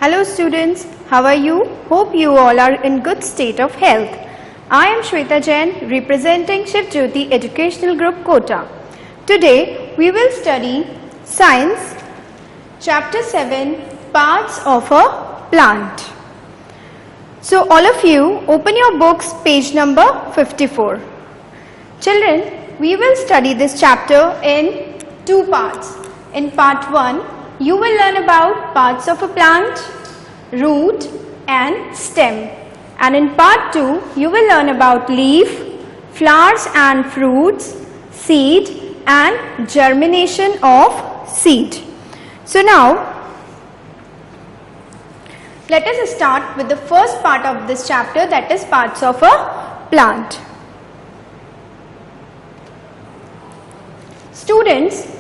Hello students, how are you? Hope you all are in good state of health. I am Shweta Jain representing Shiv Jyoti Educational Group Kota. Today we will study Science Chapter 7 Parts of a Plant. So all of you open your books page number 54. Children, we will study this chapter in two parts. In part 1, you will learn about parts of a plant, root and stem. And in part 2, you will learn about leaf, flowers and fruits, seed and germination of seed. So now, let us start with the first part of this chapter, that is parts of a plant. Students,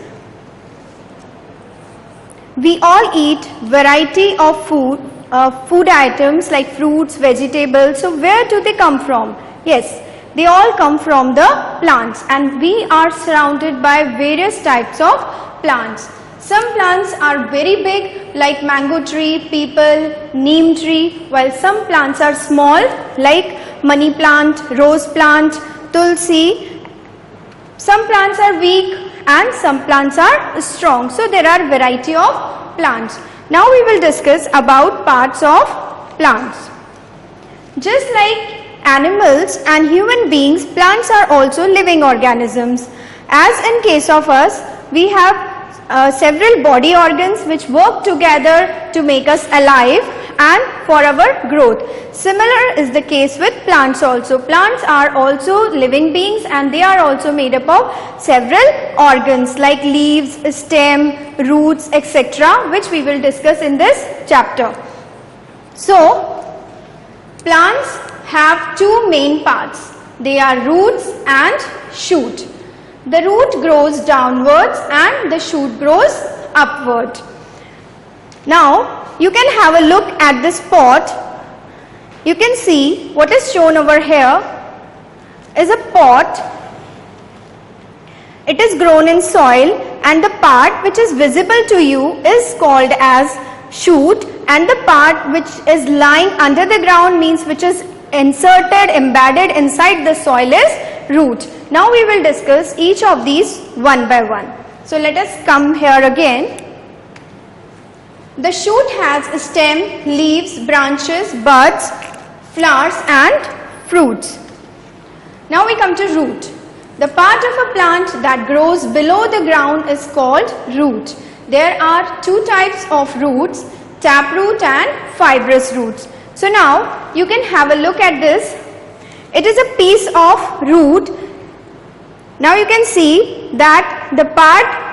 we all eat variety of food items like fruits, vegetables. So where do they come from? Yes, they all come from the plants, and we are surrounded by various types of plants. Some plants are very big like mango tree, peepal, neem tree, while some plants are small like money plant, rose plant, tulsi. Some plants are weak and some plants are strong. So there are variety of plants. Now we will discuss about parts of plants. Just like animals and human beings, plants are also living organisms. As in case of us, we have several body organs which work together to make us alive and for our growth. Similar is the case with plants also. Plants are also living beings and they are also made up of several organs like leaves, stem, roots, etc., which we will discuss in this chapter. So, plants have two main parts. They are roots and shoot. The root grows downwards and the shoot grows upward. Now, you can have a look at this pot. You can see what is shown over here is a pot. It is grown in soil and the part which is visible to you is called as shoot, and the part which is lying under the ground, means which is inserted, embedded inside the soil, is root. Now we will discuss each of these one by one. So let us come here again. The shoot has stem, leaves, branches, buds, flowers and fruits. Now we come to root. The part of a plant that grows below the ground is called root. There are two types of roots, taproot and fibrous roots. So now you can have a look at this. It is a piece of root. Now you can see that the part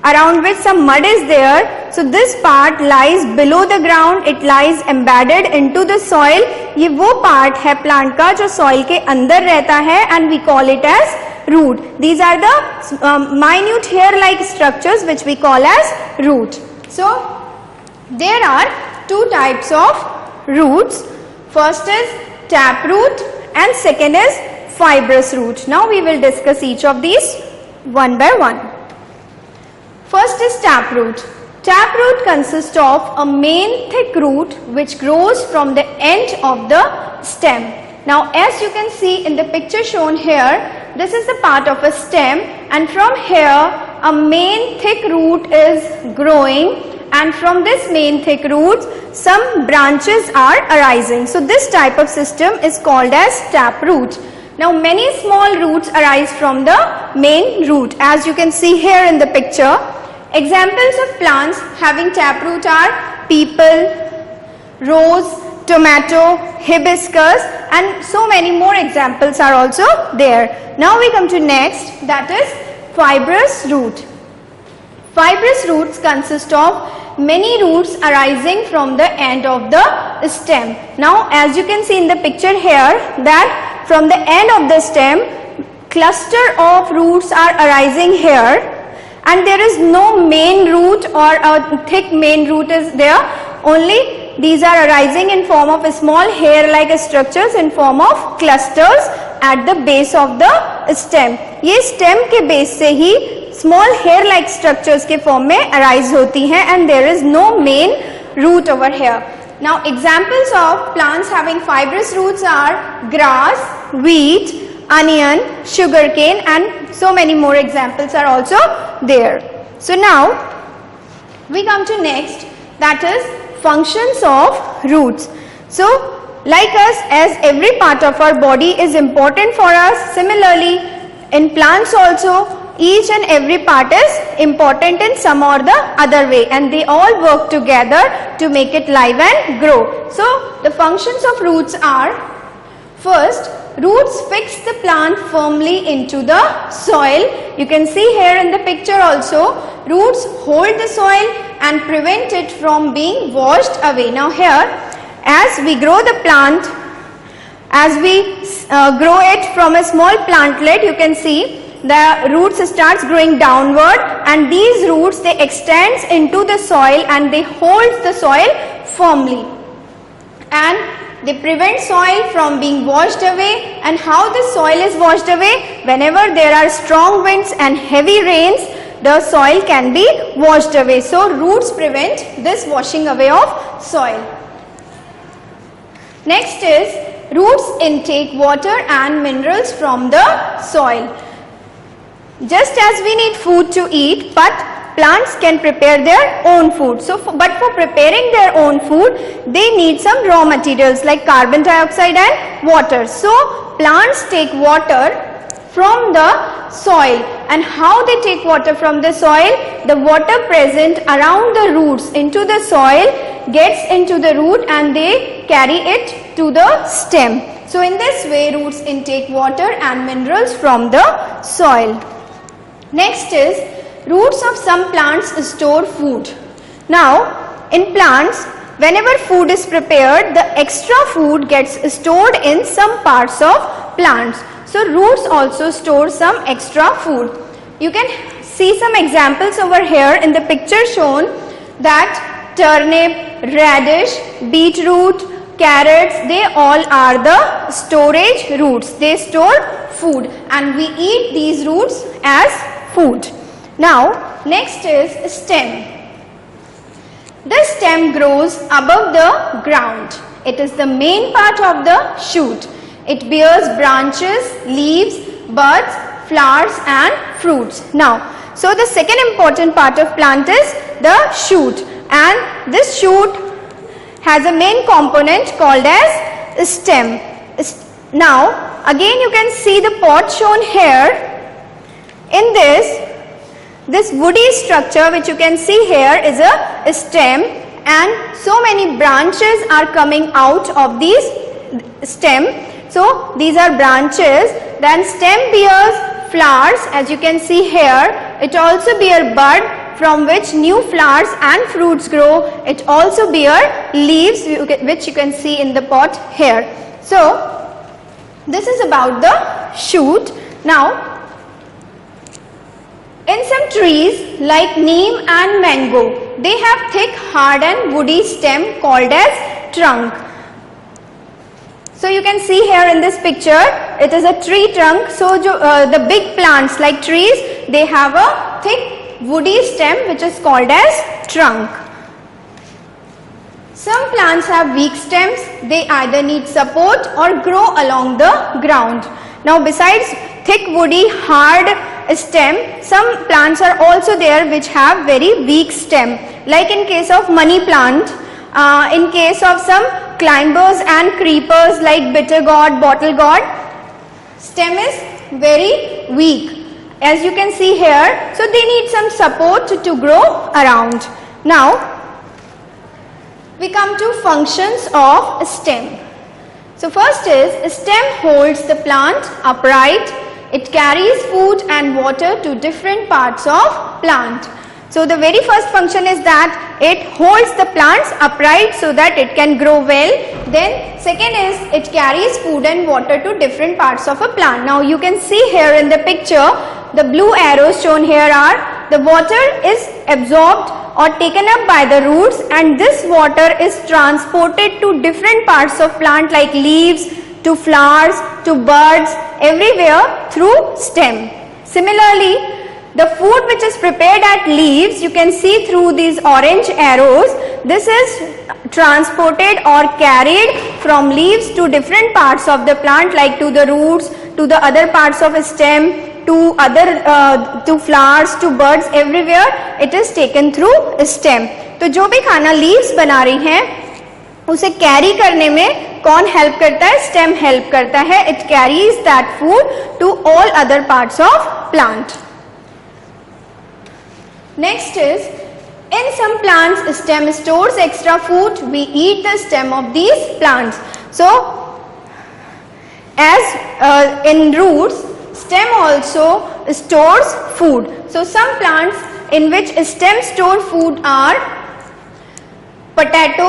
around which some mud is there, so this part lies below the ground, it lies embedded into the soil. ये वो part है plant का जो soil के अंदर रहता है, and we call it as root. These are the minute hair-like structures which we call as root. So there are two types of roots. First is taproot and second is fibrous root. Now we will discuss each of these one by one. First is taproot. Taproot consists of a main thick root which grows from the end of the stem. Now as you can see in the picture shown here, this is the part of a stem, and from here a main thick root is growing, and from this main thick roots some branches are arising. So this type of system is called as taproot. Now many small roots arise from the main root, as you can see here in the picture. Examples of plants having taproot are peepal, rose, tomato, hibiscus, and so many more examples are also there. Now we come to next, that is fibrous root. Fibrous roots consist of many roots arising from the end of the stem. Now as you can see in the picture here, that from the end of the stem, cluster of roots are arising here, and there is no main root or a thick main root is there. Only these are arising in form of small hair-like structures in form of clusters at the base of the stem. ये stem के base से ही small hair-like structures के form में arise होती हैं, and there is no main root over here. Now examples of plants having fibrous roots are grass, wheat, onion, sugarcane, and so many more examples are also there. So now we come to next, that is functions of roots. So like us, as every part of our body is important for us, similarly in plants also each and every part is important in some or the other way, and they all work together to make it live and grow. So the functions of roots are: first, roots fix the plant firmly into the soil. You can see here in the picture also, roots hold the soil and prevent it from being washed away. Now here, as we grow the plant, as we grow it from a small plantlet, you can see the roots starts growing downward, and these roots, they extends into the soil and they hold the soil firmly, and they prevent soil from being washed away. And how the soil is washed away? Whenever there are strong winds and heavy rains, the soil can be washed away. So roots prevent this washing away of soil. Next is, roots intake water and minerals from the soil. Just as we need food to eat, but plants can prepare their own food. But for preparing their own food, they need some raw materials like carbon dioxide and water. So plants take water from the soil. And how they take water from the soil? The water present around the roots into the soil gets into the root and they carry it to the stem. So in this way, roots intake water and minerals from the soil. Next is, roots of some plants store food. Now in plants, whenever food is prepared, the extra food gets stored in some parts of plants. So roots also store some extra food. You can see some examples over here in the picture shown, that turnip, radish, beetroot, carrots, they all are the storage roots. They store food and we eat these roots as food. Now next is stem. The stem grows above the ground. It is the main part of the shoot. It bears branches, leaves, buds, flowers and fruits. Now, so the second important part of plant is the shoot, and this shoot has a main component called as stem. Now again you can see the pot shown here. In this woody structure which you can see here is a stem, and so many branches are coming out of these stem. So these are branches. Then stem bears flowers, as you can see here. It also bears bud from which new flowers and fruits grow. It also bears leaves which you can see in the pot here. So this is about the shoot. Now in some trees like neem and mango, they have thick, hard and woody stem called as trunk. So you can see here in this picture, it is a tree trunk. So the big plants like trees, they have a thick woody stem which is called as trunk. Some plants have weak stems. They either need support or grow along the ground. Now besides thick, woody, hard stem, some plants are also there which have very weak stem, like in case of money plant, in case of some climbers and creepers like bitter gourd, bottle gourd, stem is very weak, as you can see here. So they need some support to grow around. Now we come to functions of stem. So first is, stem holds the plant upright. It carries food and water to different parts of plant. So the very first function is that it holds the plants upright so that it can grow well. Then second is, it carries food and water to different parts of a plant. Now you can see here in the picture, the blue arrows shown here are, the water is absorbed or taken up by the roots, and this water is transported to different parts of plant like leaves, to flowers, to buds, everywhere through stem. Similarly, The food which is prepared at leaves, you can see through these orange arrows, this is transported or carried from leaves to different parts of the plant, like to the roots, to the other parts of a stem, to other to flowers, to birds, everywhere it is taken through stem. तो जो भी खाना leaves बना रही हैं उसे carry करने में कौन हेल्प करता है? स्टेम हेल्प करता है. It carries that food to all other parts of plant. Next is, in some plants stem stores extra food. We eat the stem of these plants. So as in roots, stem also stores food. So some plants in which stem store food are potato,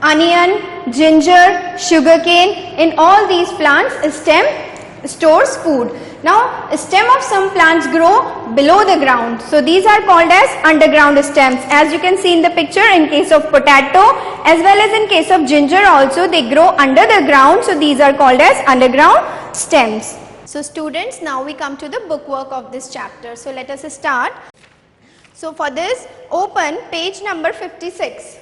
onion, ginger, sugarcane. In all these plants stem stores food. Now stem of some plants grow below the ground, so these are called as underground stems. As you can see in the picture, in case of potato as well as in case of ginger also, they grow under the ground, so these are called as underground stems. So students, now we come to the bookwork of this chapter. So let us start. So for this, open page number 56.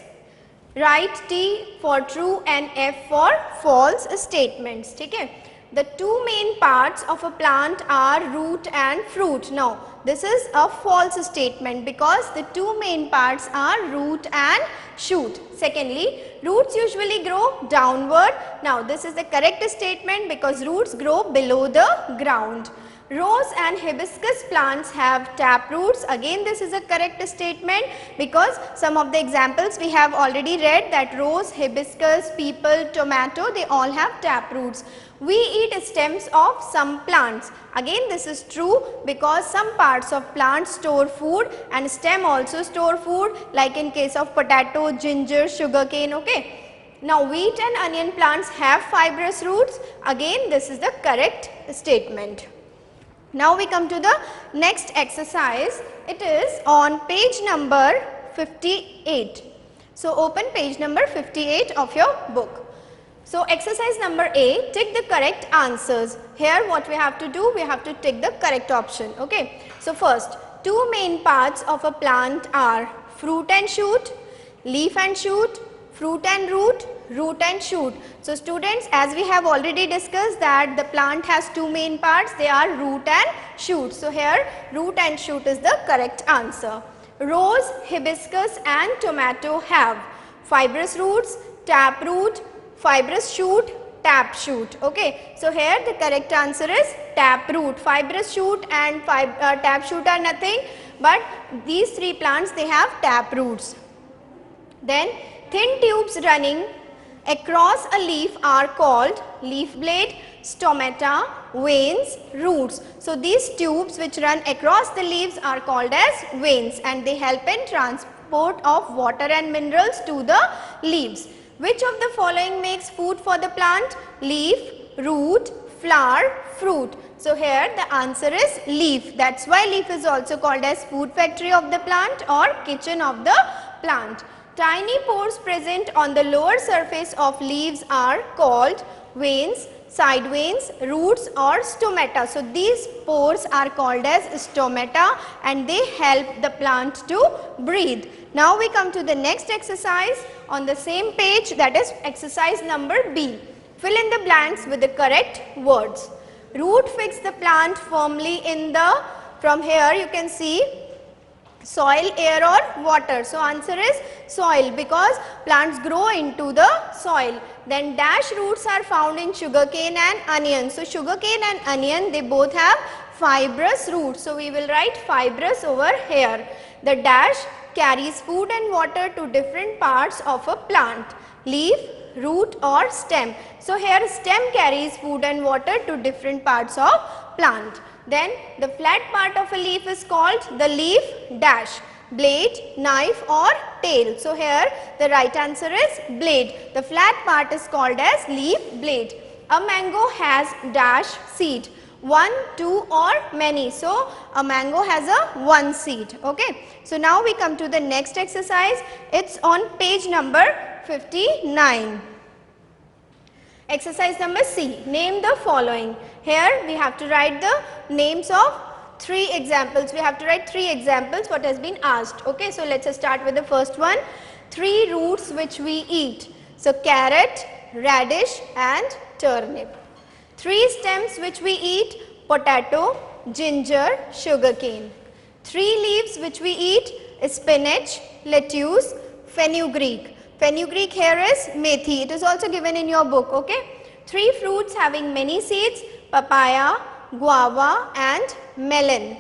Write T for true and F for false statements. Okay? The two main parts of a plant are root and fruit. Now this is a false statement because the two main parts are root and shoot. Secondly, roots usually grow downward. Now this is the correct statement because roots grow below the ground. Rose and hibiscus plants have tap roots. Again this is a correct statement because some of the examples we have already read, that rose, hibiscus, peepal, tomato, they all have tap roots. We eat stems of some plants. Again this is true because some parts of plants store food and stem also store food, like in case of potato, ginger, sugarcane. Okay. Now wheat and onion plants have fibrous roots. Again this is the correct statement. Now we come to the next exercise. It is on page number 58. So open page number 58 of your book. So exercise number A, tick the correct answers. Here what we have to do, we have to tick the correct option. Okay. So first, two main parts of a plant are fruit and shoot, leaf and shoot, fruit and root, root and shoot. So students, as we have already discussed that the plant has two main parts, they are root and shoot. So here root and shoot is the correct answer. Rose, hibiscus and tomato have fibrous roots, tap root, fibrous shoot, tap shoot. Okay. So here the correct answer is tap root. Fibrous shoot and tap shoot are nothing, but these three plants, they have tap roots. Then thin tubes running across a leaf are called leaf blade, stomata, veins, roots. So these tubes which run across the leaves are called as veins and they help in transport of water and minerals to the leaves. Which of the following makes food for the plant? Leaf, root, flower, fruit. So here the answer is leaf. That's why leaf is also called as food factory of the plant or kitchen of the plant. Tiny pores present on the lower surface of leaves are called veins, side veins, roots or stomata. So these pores are called as stomata and they help the plant to breathe. Now we come to the next exercise on the same page, that is exercise number B. Fill in the blanks with the correct words. Root fix the plant firmly in the, from here you can see soil, air or water. So answer is soil because plants grow into the soil. Then dash roots are found in sugarcane and onion. So sugarcane and onion, they both have fibrous roots. So we will write fibrous over here. The dash carries food and water to different parts of a plant. Leaf, root or stem. So here stem carries food and water to different parts of plant. Then the flat part of a leaf is called the leaf dash, blade, knife or tail. So here the right answer is blade. The flat part is called as leaf blade. A mango has dash seed, 1, 2 or many. So a mango has a 1 seed. Okay. So now we come to the next exercise. It's on page number 59. Exercise number C. Name the following. Here we have to write the names of 3 examples. We have to write 3 examples what has been asked. Okay, so let's start with the first one. 3 roots which we eat. So carrot, radish and turnip. 3 stems which we eat. Potato, ginger, sugarcane. 3 leaves which we eat. Spinach, lettuce, fenugreek. Fenugreek here is methi. It is also given in your book. Okay. 3 fruits having many seeds. Papaya, guava and melon.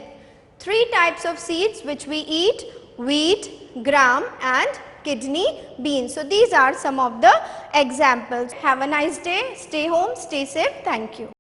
3 types of seeds which we eat. Wheat, gram and kidney beans. So these are some of the examples. Have a nice day. Stay home. Stay safe. Thank you.